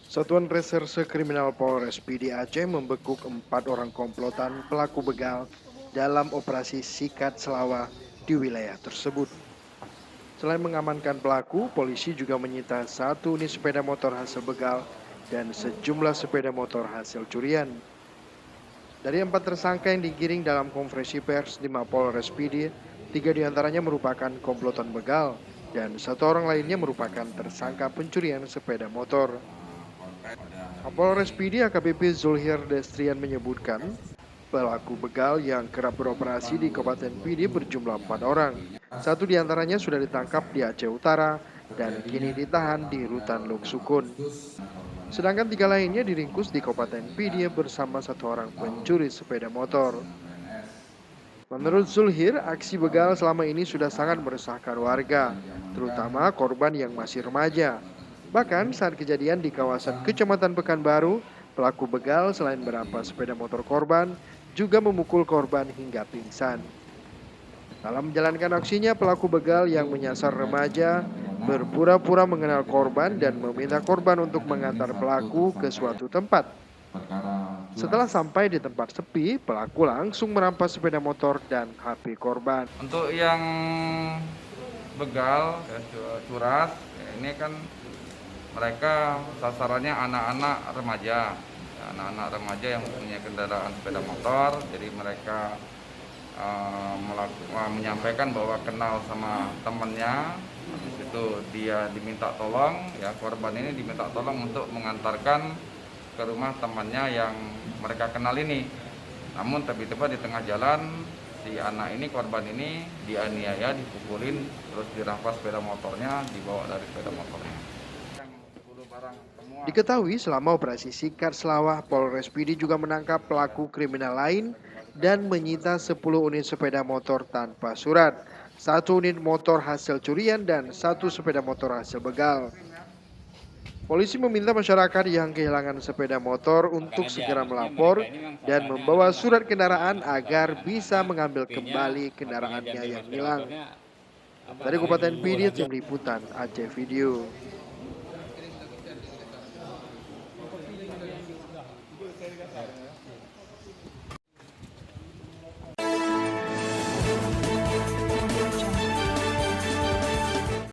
Satuan Reserse Kriminal Polres PD Aceh membekuk 4 orang komplotan pelaku begal dalam operasi Sikat Selawah di wilayah tersebut. Selain mengamankan pelaku, polisi juga menyita 1 unit sepeda motor hasil begal dan sejumlah sepeda motor hasil curian. Dari 4 tersangka yang digiring dalam konferensi pers di Mapolres PD, 3 diantaranya merupakan komplotan begal dan 1 orang lainnya merupakan tersangka pencurian sepeda motor. Kapolres PD AKBP Zulhir Destrian menyebutkan, pelaku begal yang kerap beroperasi di Kabupaten PD berjumlah 4 orang. 1 diantaranya sudah ditangkap di Aceh Utara dan kini ditahan di Rutan Luk Sukun. Sedangkan 3 lainnya diringkus di Kabupaten PD bersama 1 orang pencuri sepeda motor. Menurut Zulhir, aksi begal selama ini sudah sangat meresahkan warga, terutama korban yang masih remaja. Bahkan saat kejadian di kawasan Kecamatan Pekanbaru, pelaku begal selain merampas sepeda motor korban, juga memukul korban hingga pingsan. Dalam menjalankan aksinya, pelaku begal yang menyasar remaja berpura-pura mengenal korban dan meminta korban untuk mengantar pelaku ke suatu tempat. Setelah sampai di tempat sepi, pelaku langsung merampas sepeda motor dan HP korban. Untuk yang begal, ya, curas, ya, ini kan mereka sasarannya anak-anak remaja, ya, anak-anak remaja yang punya kendaraan sepeda motor. Jadi mereka menyampaikan bahwa kenal sama temannya. Habis itu dia diminta tolong, ya korban ini diminta tolong untuk mengantarkan ke rumah temannya yang mereka kenal ini. Namun tiba-tiba di tengah jalan si anak ini, korban ini dianiaya, dipukulin, terus dirampas sepeda motornya, dibawa dari sepeda motornya. Diketahui selama operasi Sikat Selawah, Polres PD juga menangkap pelaku kriminal lain dan menyita 10 unit sepeda motor tanpa surat, 1 unit motor hasil curian dan 1 sepeda motor hasil begal. Polisi meminta masyarakat yang kehilangan sepeda motor untuk segera melapor dan membawa surat kendaraan agar bisa mengambil kembali kendaraannya yang hilang. Dari Kabupaten PD, Tim Liputan Aceh Video.